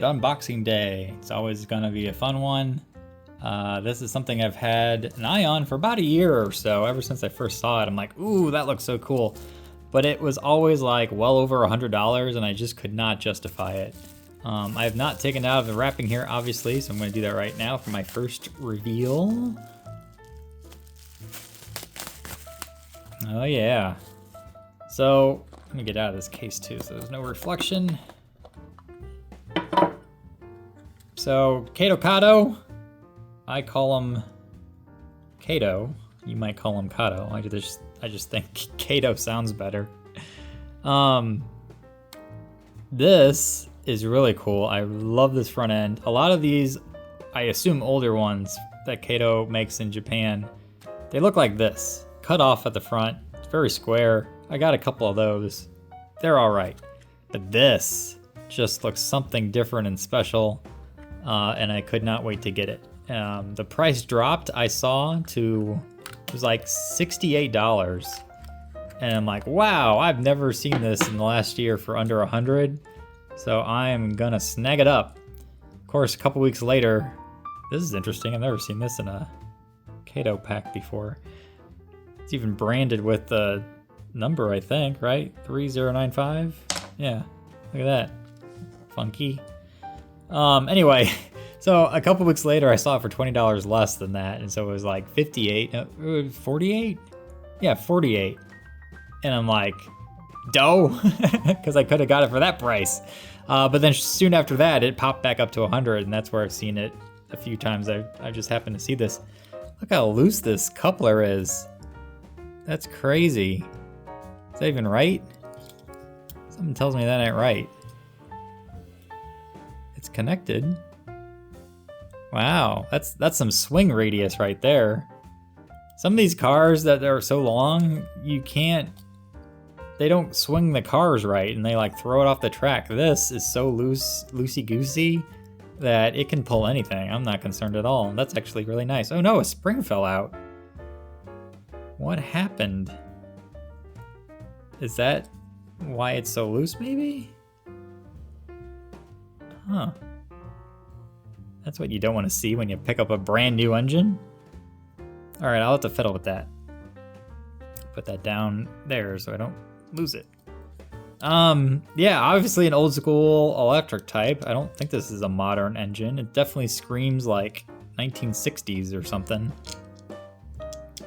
it, unboxing day. It's always gonna be a fun one. This is something I've had an eye on for about a year or so. Ever since I first saw it, I'm like, ooh, that looks so cool. But it was always like well over $100 and I just could not justify it. I have not taken it out of the wrapping here, obviously, so I'm gonna do that right now for my first reveal. Oh yeah. So, let me get out of this case too, so there's no reflection. So, Kato, I call him Kato. You might call him Kato. I just think Kato sounds better. This is really cool. I love this front end. A lot of these, I assume older ones that Kato makes in Japan, they look like this. Cut off at the front. It's very square. I got a couple of those. They're all right. But this just looks something different and special. And I could not wait to get it. The price dropped, I saw, to, it was like $68. And I'm like, wow, I've never seen this in the last year for under 100. So I'm gonna snag it up. Of course, a couple weeks later, this is interesting. I've never seen this in a Kato pack before. It's even branded with the number, I think, right? 3095? Yeah, look at that. Funky. Anyway, so a couple weeks later, I saw it for $20 less than that. And so it was like 58, 48? Yeah, 48. And I'm like, dough, because I could have got it for that price. But then soon after that, it popped back up to 100, and that's where I've seen it a few times. I just happened to see this. Look how loose this coupler is. That's crazy. Is that even right? Something tells me that ain't right. It's connected. Wow, that's some swing radius right there. Some of these cars that are so long, they don't swing the cars right and they like throw it off the track. This is so loosey-goosey that it can pull anything. I'm not concerned at all. That's actually really nice. Oh no, a spring fell out. What happened? Is that why it's so loose, maybe? Huh. That's what you don't want to see when you pick up a brand new engine. All right, I'll have to fiddle with that. Put that down there so I don't lose it. Yeah, obviously an old school electric type. I don't think this is a modern engine. It definitely screams like 1960s or something.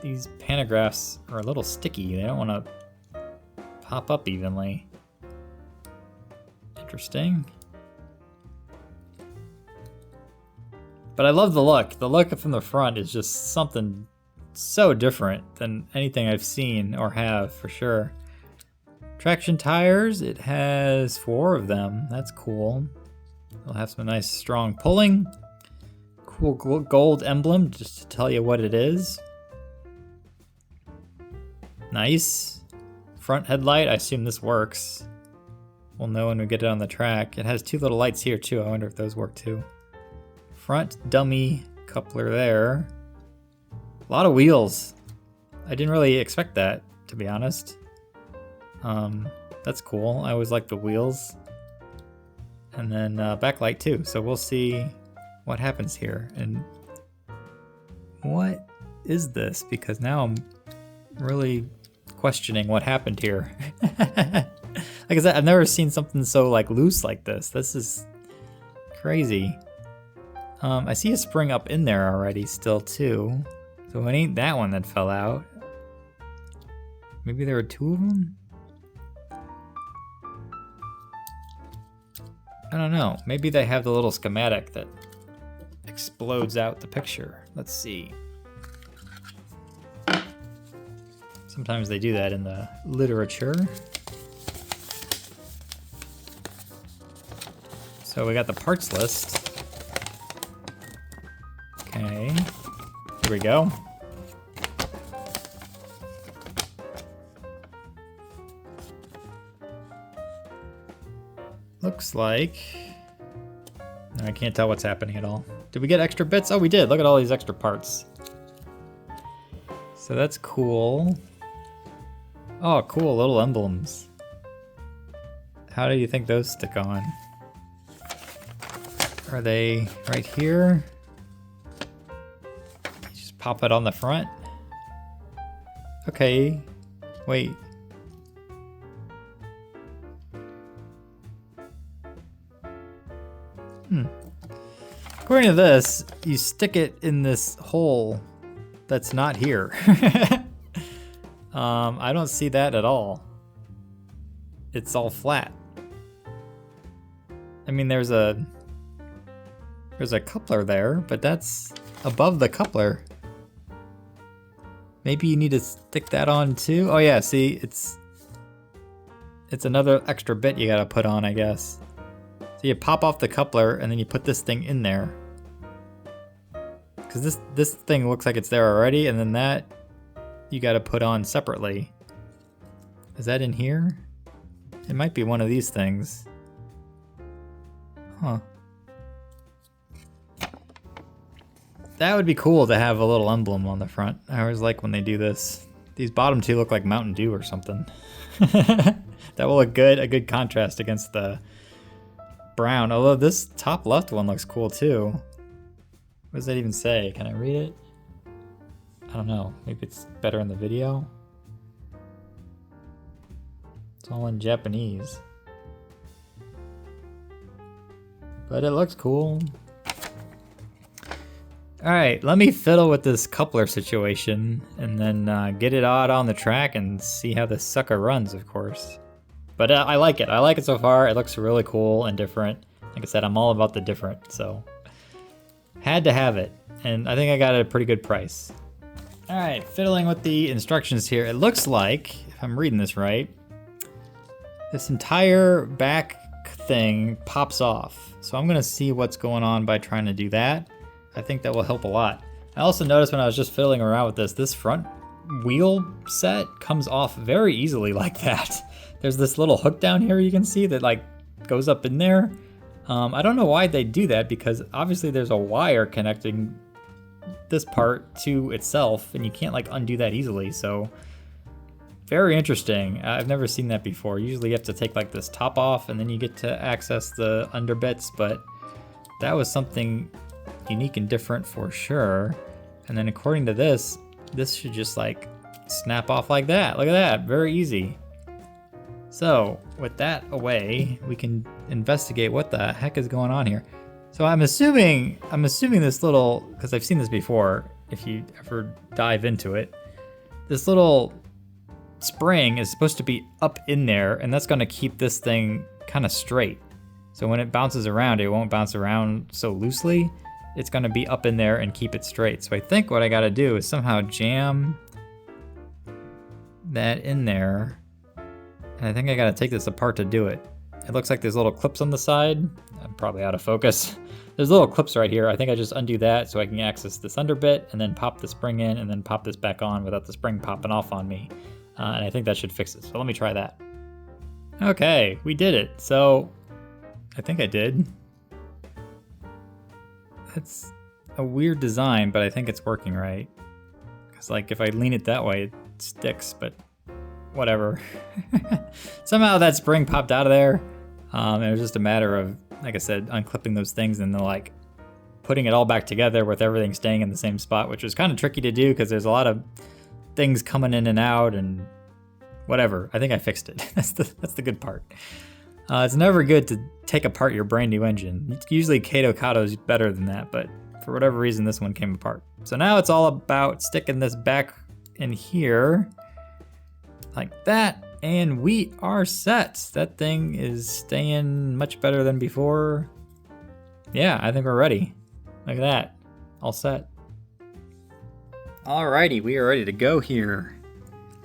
These pantographs are a little sticky. They don't want to pop up evenly. Interesting. But I love the look. The look from the front is just something so different than anything I've seen or have for sure. Traction tires, it has 4 of them. That's cool. They'll have some nice strong pulling. Cool gold emblem just to tell you what it is. Nice. Front headlight, I assume this works. We'll know when we get it on the track. It has 2 little lights here too. I wonder if those work too. Front dummy coupler there. A lot of wheels. I didn't really expect that, to be honest. That's cool. I always like the wheels. And then backlight too. So we'll see what happens here. And what is this? Because now I'm really questioning what happened here. Like I said, I've never seen something so like loose like this. This is crazy. I see a spring up in there already still too. So it ain't that one that fell out. Maybe there were 2 of them? I don't know. Maybe they have the little schematic that explodes out the picture. Let's see. Sometimes they do that in the literature. So we got the parts list. Okay, here we go. Looks like... I can't tell what's happening at all. Did we get extra bits? Oh, we did. Look at all these extra parts. So that's cool. Oh, cool, little emblems. How do you think those stick on? Are they right here? Just pop it on the front. Okay, wait. According to this, you stick it in this hole that's not here. I don't see that at all. It's all flat. I mean, there's a coupler there, but that's above the coupler. Maybe you need to stick that on too. Oh yeah, see, it's another extra bit you gotta put on, I guess. So you pop off the coupler and then you put this thing in there. Because this thing looks like it's there already, and then that you gotta put on separately. Is that in here? It might be one of these things. Huh. That would be cool to have a little emblem on the front. I always like when they do this. These bottom two look like Mountain Dew or something. That will look good, a good contrast against the brown. Although this top left one looks cool too. What does that even say? Can I read it? I don't know. Maybe it's better in the video. It's all in Japanese. But it looks cool. Alright, let me fiddle with this coupler situation and then get it out on the track and see how this sucker runs, of course. But I like it. I like it so far. It looks really cool and different. Like I said, I'm all about the different, so had to have it. And I think I got it at a pretty good price. Alright, fiddling with the instructions here. It looks like, if I'm reading this right, this entire back thing pops off. So I'm gonna see what's going on by trying to do that. I think that will help a lot. I also noticed when I was just fiddling around with this front wheel set comes off very easily like that. There's this little hook down here you can see that like goes up in there. I don't know why they do that, because obviously there's a wire connecting this part to itself and you can't like undo that easily. So very interesting. I've never seen that before. Usually you have to take like this top off and then you get to access the under bits, but that was something unique and different for sure. And then according to this should just like snap off like that. Look at that, very easy. So with that away, we can investigate what the heck is going on here. So I'm assuming this little, because I've seen this before, if you ever dive into it, this little spring is supposed to be up in there, and that's gonna keep this thing kind of straight. So when it bounces around, it won't bounce around so loosely. It's gonna be up in there and keep it straight. So I think what I gotta do is somehow jam that in there. And I think I gotta take this apart to do it. It looks like there's little clips on the side. I'm probably out of focus. There's little clips right here. I think I just undo that so I can access this under bit and then pop the spring in and then pop this back on without the spring popping off on me. And I think that should fix it. So let me try that. Okay, we did it. So I think I did. It's a weird design, but I think it's working right. Because like if I lean it that way, it sticks, but whatever. Somehow that spring popped out of there. And it was just a matter of, like I said, unclipping those things and then like putting it all back together with everything staying in the same spot, which was kind of tricky to do because there's a lot of things coming in and out and whatever. I think I fixed it. That's the good part. It's never good to take apart your brand new engine. Usually Kato is better than that, but for whatever reason, this one came apart. So now it's all about sticking this back in here like that, and we are set. That thing is staying much better than before. Yeah, I think we're ready. Look at that, all set. Alrighty, we are ready to go here.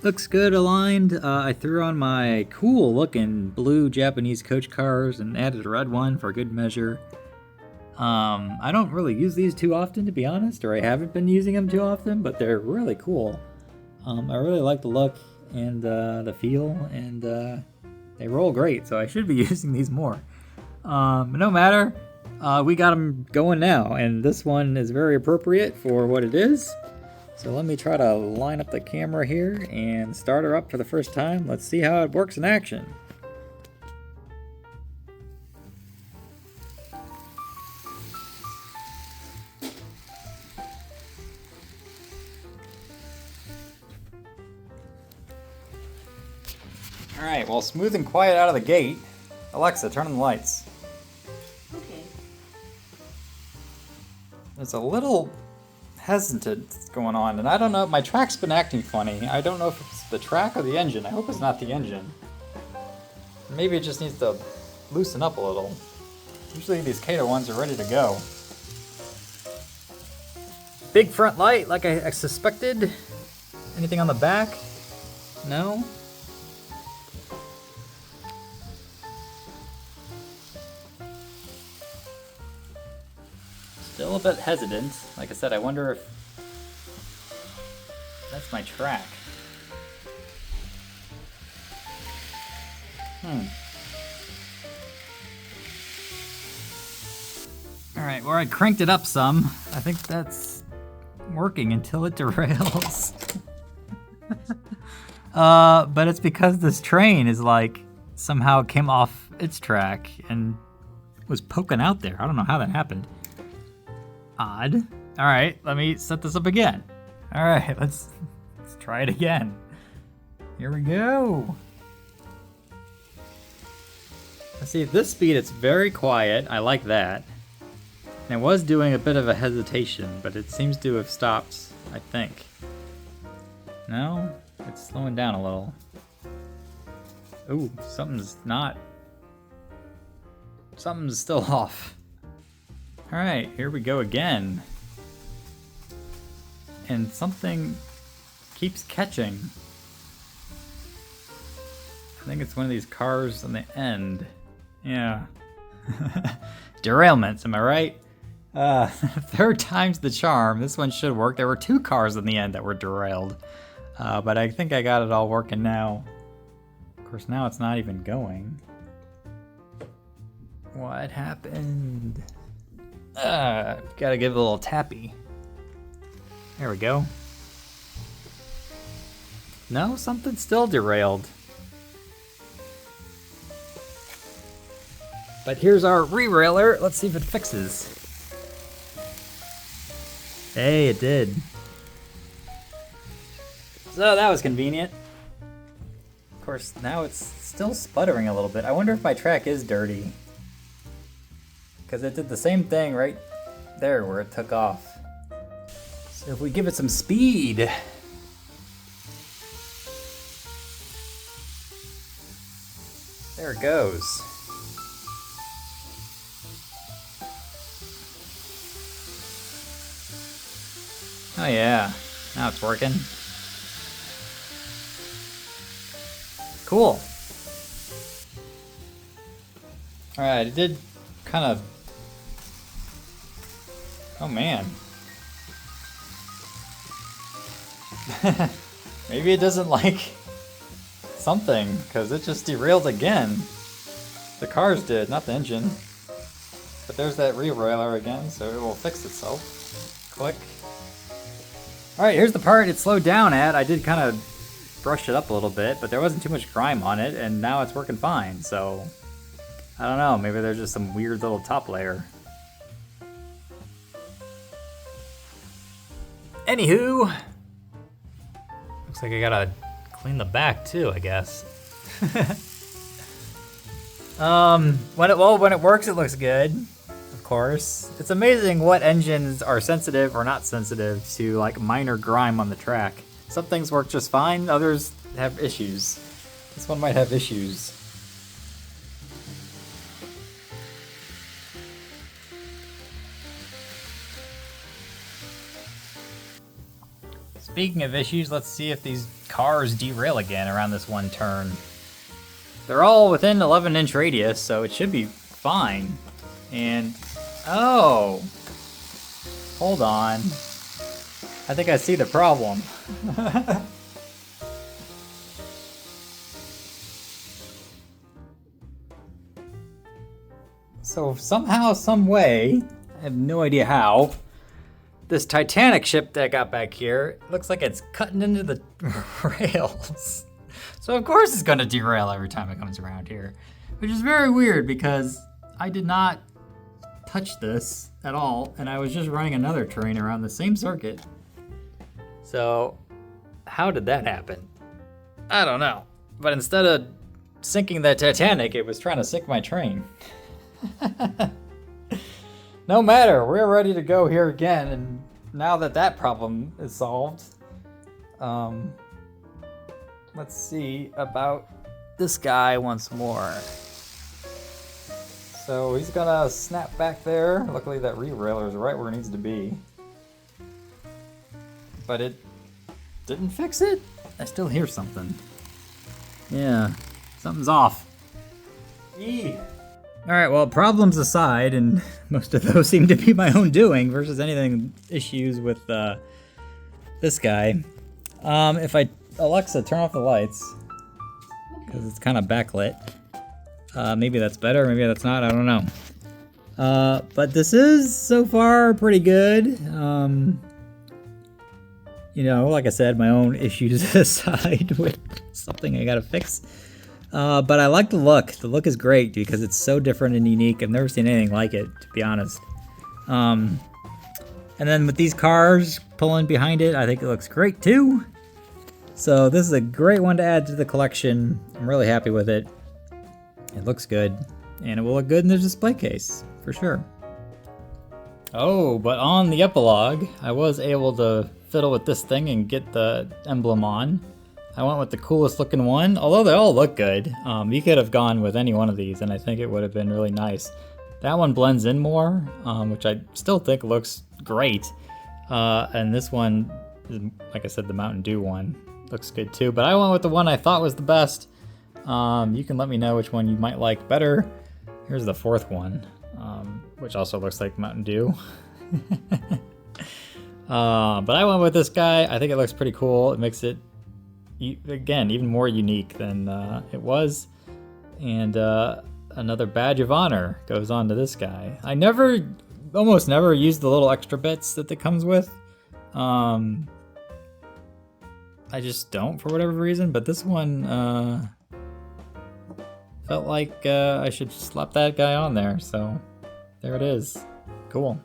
Looks good aligned. I threw on my cool looking blue Japanese coach cars and added a red one for good measure. I don't really use these too often, to be honest, or I haven't been using them too often, but they're really cool. I really like the look and the feel, and they roll great, so I should be using these more. No matter, we got them going now, and this one is very appropriate for what it is. So let me try to line up the camera here and start her up for the first time. Let's see how it works in action. Alright, well, smooth and quiet out of the gate. Alexa, turn on the lights. Okay. There's a little hesitant going on, and I don't know, my track's been acting funny. I don't know if it's the track or the engine. I hope it's not the engine. Maybe it just needs to loosen up a little. Usually these Kato ones are ready to go. Big front light, like I suspected. Anything on the back? No? Still a bit hesitant. Like I said, I wonder if that's my track. Alright, well, I cranked it up some. I think that's working until it derails. But it's because this train is like, somehow came off its track and was poking out there. I don't know how that happened. Odd. Alright, let me set this up again. Alright, let's try it again. Here we go. Let's see, at this speed it's very quiet. I like that. And it was doing a bit of a hesitation, but it seems to have stopped, I think. No? It's slowing down a little. Ooh, something's still off. Alright, here we go again. And something keeps catching. I think it's one of these cars on the end. Yeah. Derailments, am I right? Third time's the charm. This one should work. There were 2 cars in the end that were derailed. But I think I got it all working now. Of course, now it's not even going. What happened? Gotta give it a little tappy. There we go. No, something's still derailed. But here's our re-railer. Let's see if it fixes. Hey, it did. So that was convenient. Of course, now it's still sputtering a little bit. I wonder if my track is dirty. Because it did the same thing right there where it took off. So if we give it some speed. There it goes. Oh yeah, now it's working. Cool. Alright, it did kind of... Oh man. Maybe it doesn't like something, because it just derailed again. The cars did, not the engine. But there's that re-railer again, so it will fix itself. Click. Alright, here's the part it slowed down at. I did kind of brush it up a little bit, but there wasn't too much grime on it, and now it's working fine, so... I don't know, maybe there's just some weird little top layer. Anywho... Looks like I gotta clean the back too, I guess. When it works, it looks good. Of course. It's amazing what engines are sensitive or not sensitive to like minor grime on the track. Some things work just fine, others have issues. This one might have issues. Speaking of issues, let's see if these cars derail again around this one turn. They're all within 11-inch radius, so it should be fine. And, oh, hold on. I think I see the problem. So somehow, some way, I have no idea how, this Titanic ship that I got back here looks like it's cutting into the rails. So of course it's gonna derail every time it comes around here, which is very weird because I did not touch this at all, and I was just running another train around the same circuit. So how did that happen? I don't know. But instead of sinking the Titanic, it was trying to sink my train. No matter, we're ready to go here again, and now that that problem is solved, let's see about this guy once more. So he's gonna snap back there. Luckily that re-railer is right where it needs to be. But it didn't fix it? I still hear something. Yeah, something's off. Eee. Alright, well, problems aside, and most of those seem to be my own doing versus anything issues with this guy. If I, Alexa, turn off the lights, because it's kind of backlit. Maybe that's better, maybe that's not, I don't know. But this is, so far, pretty good. You know, like I said, my own issues aside with something I gotta fix. But I like the look. The look is great because it's so different and unique. I've never seen anything like it, to be honest. And then with these cars pulling behind it, I think it looks great too. So this is a great one to add to the collection. I'm really happy with it. It looks good, and it will look good in the display case, for sure. Oh, but on the epilogue, I was able to fiddle with this thing and get the emblem on. I went with the coolest looking one, although they all look good. You could have gone with any one of these, and I think it would have been really nice. That one blends in more, which I still think looks great. And this one, like I said, the Mountain Dew one, looks good too. But I went with the one I thought was the best. You can let me know which one you might like better. Here's the fourth one, which also looks like Mountain Dew. But I went with this guy. I think it looks pretty cool. It makes it, again, even more unique than it was. And another badge of honor goes on to this guy. I almost never use the little extra bits that it comes with. I just don't for whatever reason, but this one felt like I should slap that guy on there, so there it is. Cool.